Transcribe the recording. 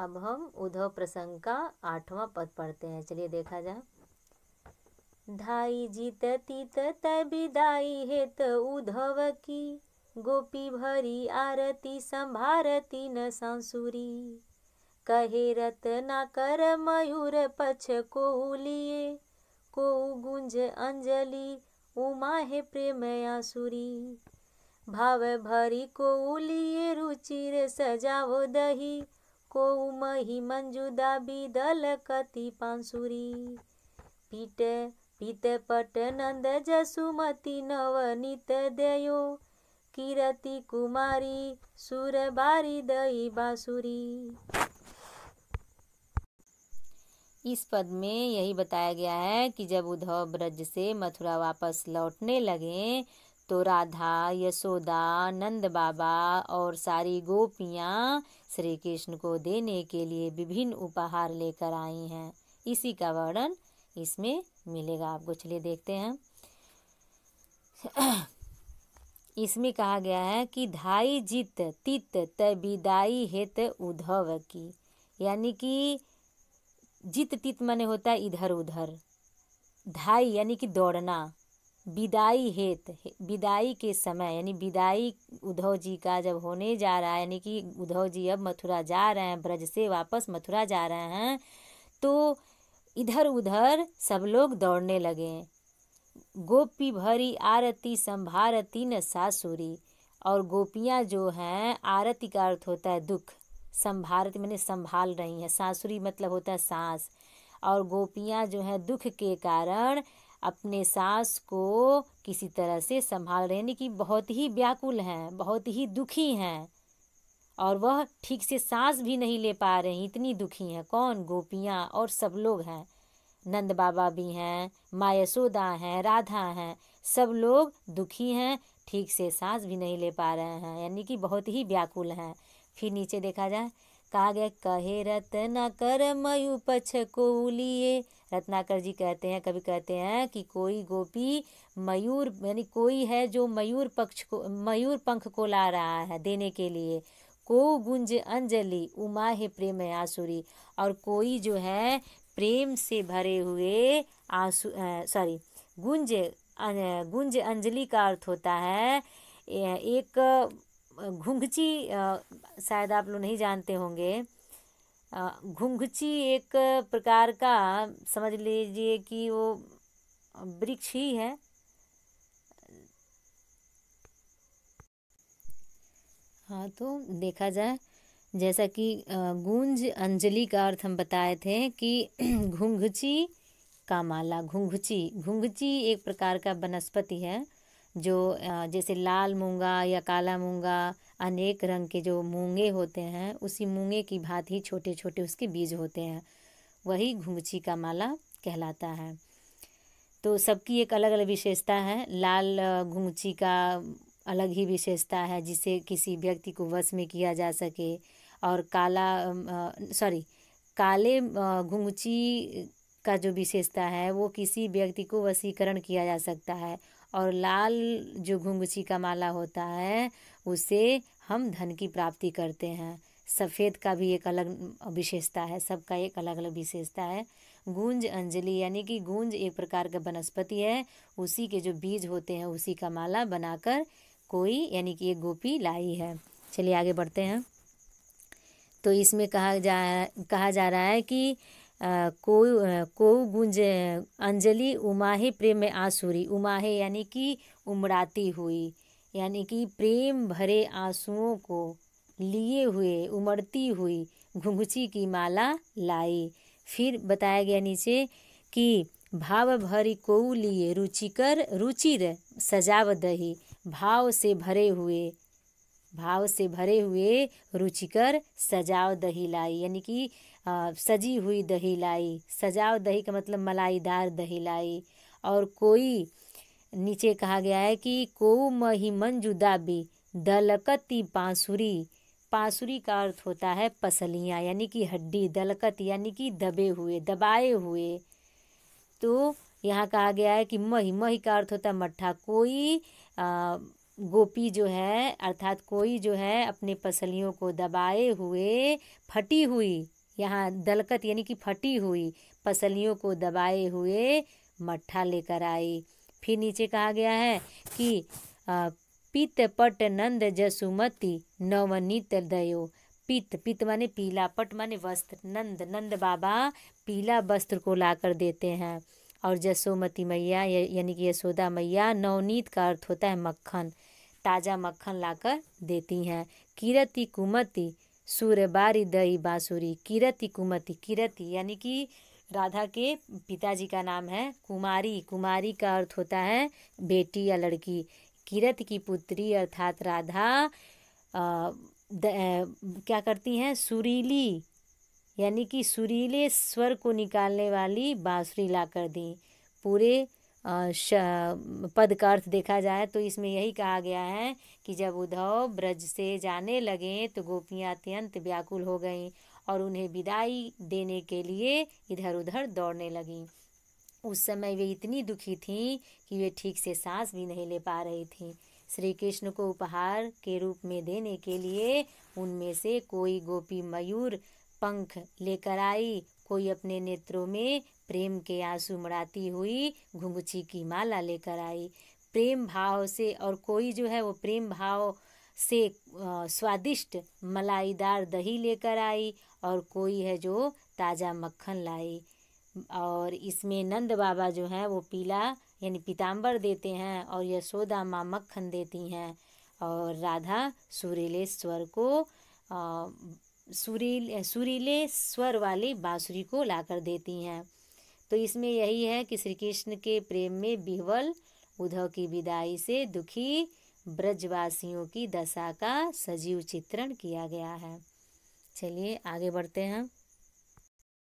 अब हम उद्धव प्रसंग का 8वां पद पढ़ते हैं। चलिए देखा जाए। धाई जीत तीत तय विदाई हेत उद्धव की, गोपी भरी आरती संभारती न सांसुरी। कहे रत्नाकर मयूर पछ को लिए, को गुंज अंजलि उमा है प्रेम आसुरी। भाव भरी को लिए रुचिर सजावो दही, को मही मंजुदा बिदल कति पांसुरी। पीट पीत पट नंद जसुमती नवनीत दयो, कीरति कुमारी सुर बारी दई बांसुरी। इस पद में यही बताया गया है कि जब उद्धव ब्रज से मथुरा वापस लौटने लगे तो राधा, यशोदा, नंद बाबा और सारी गोपियाँ श्री कृष्ण को देने के लिए विभिन्न उपहार लेकर आई हैं। इसी का वर्णन इसमें मिलेगा आपको। चलिए देखते हैं। इसमें कहा गया है कि धाई जित तित तय विदाई हेत उद्धव की, यानी कि जित तित माने होता है इधर उधर, धाई यानी कि दौड़ना, विदाई हेत विदाई के समय, यानी विदाई उद्धव जी का जब होने जा रहा है, यानी कि उद्धव जी अब मथुरा जा रहे हैं, ब्रज से वापस मथुरा जा रहे हैं, तो इधर उधर सब लोग दौड़ने लगे। गोपी भरी आरती संभारती न सासुरी, और गोपियाँ जो हैं, आरती का अर्थ होता है दुख, संभारती मैंने संभाल रही हैं, सासुरी मतलब होता है सांस, और गोपियाँ जो हैं दुख के कारण अपने सांस को किसी तरह से संभाल रहे हैं, यानी कि बहुत ही व्याकुल हैं, बहुत ही दुखी हैं, और वह ठीक से सांस भी नहीं ले पा रही, इतनी दुखी हैं। कौन? गोपियाँ और सब लोग हैं। नंद बाबा भी हैं, माँ यशोदा हैं, राधा हैं, सब लोग दुखी हैं, ठीक से सांस भी नहीं ले पा रहे हैं, यानी कि बहुत ही व्याकुल हैं। फिर नीचे देखा जाए, कहा गया कहे रत्नाकर मयू पछ को लिए। रत्नाकर जी कहते हैं, कभी कहते हैं कि कोई गोपी मयूर, यानी कोई है जो मयूर पंख को ला रहा है देने के लिए। को गुंज अंजलि उमा है प्रेम आसुरी, और कोई जो है प्रेम से भरे हुए गुंज अंजलि का अर्थ होता है एक घुंघची, शायद आप लोग नहीं जानते होंगे। घुंघची एक प्रकार का, समझ लीजिए कि वो वृक्ष ही है। हाँ, तो देखा जाए, जैसा कि गुंज अंजलि का अर्थ हम बताए थे कि घुंघची का माला। घुंघची एक प्रकार का वनस्पति है जो जैसे लाल मूंगा या काला मूंगा, अनेक रंग के जो मूंगे होते हैं, उसी मूंगे की भांति छोटे छोटे उसके बीज होते हैं, वही घुंघची का माला कहलाता है। तो सबकी एक अलग अलग विशेषता है। लाल घुंघची का अलग ही विशेषता है, जिसे किसी व्यक्ति को वश में किया जा सके, और काले घुंघची का जो विशेषता है वो किसी व्यक्ति को वशीकरण किया जा सकता है, और लाल जो घुंघची का माला होता है उससे हम धन की प्राप्ति करते हैं। सफ़ेद का भी एक अलग विशेषता है, सबका एक अलग अलग विशेषता है। गुंज अंजलि यानी कि गुंज एक प्रकार का वनस्पति है, उसी के जो बीज होते हैं उसी का माला बनाकर कोई, यानी कि एक गोपी लाई है। चलिए आगे बढ़ते हैं। तो इसमें कहा जा रहा है कि को गुंज अंजलि उमाहे प्रेम आसुरी। उमाहे यानी कि उमड़ाती हुई, यानी कि प्रेम भरे आंसुओं को लिए हुए उमड़ती हुई घुंघची की माला लाई। फिर बताया गया नीचे कि भाव भरी को लिए रुचिर सजाव दही। भाव से भरे हुए रुचिकर सजाव दही लाई, यानी कि सजी हुई दही लाई। सजाव दही का मतलब मलाईदार दही लाई। और कोई नीचे कहा गया है कि को मही मंजुदाबी दलकती पांसुरी। पांसुरी का अर्थ होता है पसलियाँ, यानी कि हड्डी। दलकत यानी कि दबाए हुए। तो यहाँ कहा गया है कि मही का अर्थ होता है मट्ठा। कोई गोपी जो है अर्थात कोई जो है अपने पसलियों को दबाए हुए फटी हुई, यहाँ दलकत यानी कि फटी हुई पसलियों को दबाए हुए मट्ठा लेकर आई। फिर नीचे कहा गया है कि पित पट नंद जसुमति नवनीत दयो। पित पित माने पीला, पट माने वस्त्र, नंद नंद बाबा पीला वस्त्र को लाकर देते हैं। और जसोमती मैया यानी कि यशोदा मैया, नवनीत का अर्थ होता है मक्खन, ताज़ा मक्खन लाकर देती हैं। किरति कुमति सूरबारी दई बांसुरी। किरति कुमति, किरति यानी कि राधा के पिताजी का नाम है कुमारी, कुमारी का अर्थ होता है बेटी या लड़की। किरत की पुत्री अर्थात राधा क्या करती हैं, सुरीली यानी कि सुरीले स्वर को निकालने वाली बांसुरी ला कर दी। पूरे पद का अर्थ देखा जाए तो इसमें यही कहा गया है कि जब उद्धव ब्रज से जाने लगे तो गोपियाँ अत्यंत व्याकुल हो गईं और उन्हें विदाई देने के लिए इधर उधर दौड़ने लगीं। उस समय वे इतनी दुखी थीं कि वे ठीक से सांस भी नहीं ले पा रही थीं। श्री कृष्ण को उपहार के रूप में देने के लिए उनमें से कोई गोपी मयूर पंख लेकर आई, कोई अपने नेत्रों में प्रेम के आंसू मड़ाती हुई घुंघची की माला लेकर आई प्रेम भाव से, और कोई जो है वो प्रेम भाव से स्वादिष्ट मलाईदार दही लेकर आई, और कोई है जो ताज़ा मक्खन लाई। और इसमें नंद बाबा जो हैं वो पीला यानी पीताम्बर देते हैं और यशोदा माँ मक्खन देती हैं, और राधा सुरीले स्वर को सुरीले स्वर वाली बांसुरी को लाकर देती हैं। तो इसमें यही है कि श्री कृष्ण के प्रेम में विह्वल उद्धव की विदाई से दुखी ब्रजवासियों की दशा का सजीव चित्रण किया गया है। चलिए आगे बढ़ते हैं।